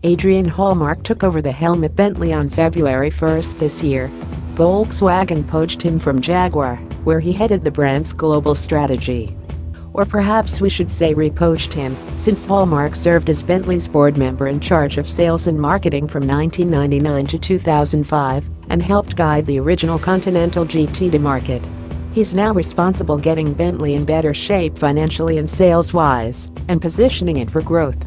Adrian Hallmark took over the helm at Bentley on February 1st this year. Volkswagen poached him from Jaguar, where he headed the brand's global strategy. Or perhaps we should say re-poached him, since Hallmark served as Bentley's board member in charge of sales and marketing from 1999 to 2005 and helped guide the original Continental GT to market. He's now responsible getting Bentley in better shape financially and sales-wise, and positioning it for growth.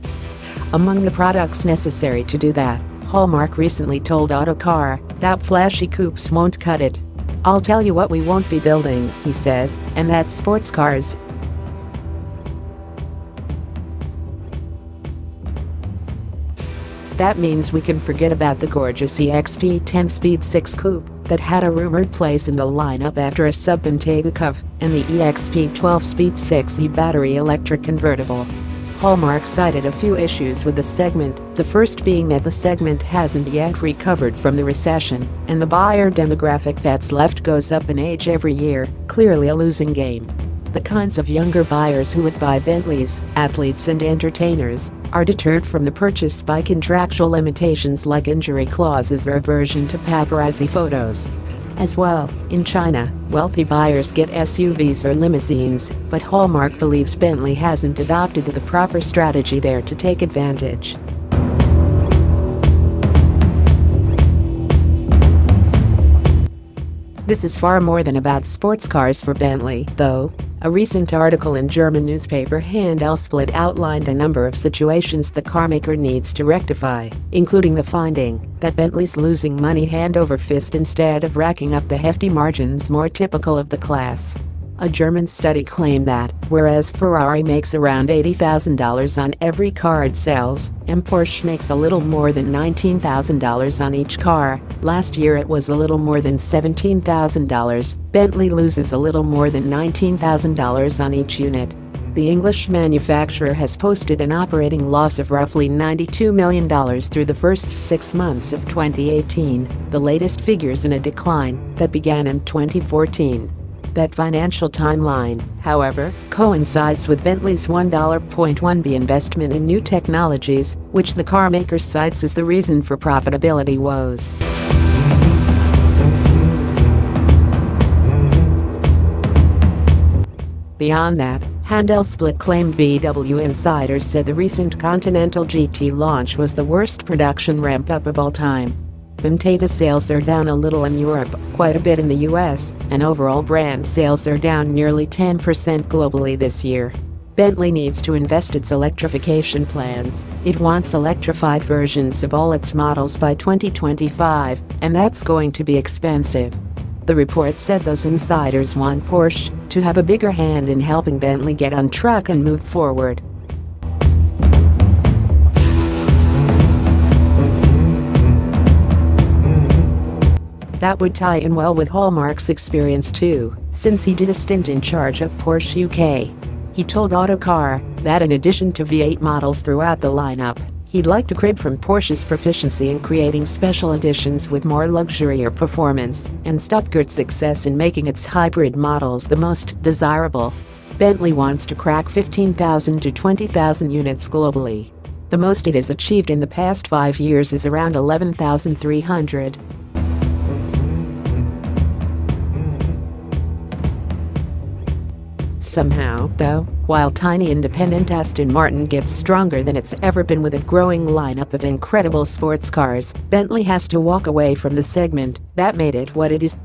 Among the products necessary to do that, Hallmark recently told Autocar that flashy coupes won't cut it. "I'll tell you what we won't be building," he said, "and that's sports cars." That means we can forget about the gorgeous EXP 10-speed 6 coupe that had a rumored place in the lineup after a sub-Bentley Cuff and the EXP 12-speed 6E battery electric convertible. Hallmark cited a few issues with the segment, the first being that the segment hasn't yet recovered from the recession, and the buyer demographic that's left goes up in age every year, clearly a losing game. The kinds of younger buyers who would buy Bentleys, athletes and entertainers, are deterred from the purchase by contractual limitations like injury clauses or aversion to paparazzi photos. As well, in China, wealthy buyers get SUVs or limousines, but Hallmark believes Bentley hasn't adopted the proper strategy there to take advantage. This is far more than about sports cars for Bentley, though. A recent article in German newspaper Handelsblatt outlined a number of situations the carmaker needs to rectify, including the finding that Bentley's losing money hand over fist instead of racking up the hefty margins more typical of the class. A German study claimed that, whereas Ferrari makes around $80,000 on every car it sells, and Porsche makes a little more than $19,000 on each car, last year it was a little more than $17,000, Bentley loses a little more than $19,000 on each unit. The English manufacturer has posted an operating loss of roughly $92 million through the first 6 months of 2018, the latest figures in a decline that began in 2014. That financial timeline, however, coincides with Bentley's $1.1 billion investment in new technologies, which the carmaker cites as the reason for profitability woes. Beyond that, Handelsblatt claimed VW insiders said the recent Continental GT launch was the worst production ramp-up of all time. Bentley sales are down a little in Europe, quite a bit in the US, and overall brand sales are down nearly 10% globally this year. Bentley needs to invest its electrification plans. It wants electrified versions of all its models by 2025, and that's going to be expensive. The report said those insiders want Porsche to have a bigger hand in helping Bentley get on track and move forward. That would tie in well with Hallmark's experience too, since he did a stint in charge of Porsche UK. He told Autocar that in addition to V8 models throughout the lineup, he'd like to crib from Porsche's proficiency in creating special editions with more luxury or performance, and Stuttgart's success in making its hybrid models the most desirable. Bentley wants to crack 15,000 to 20,000 units globally. The most it has achieved in the past 5 years is around 11,300. Somehow, though, while tiny independent Aston Martin gets stronger than it's ever been with a growing lineup of incredible sports cars, Bentley has to walk away from the segment that made it what it is.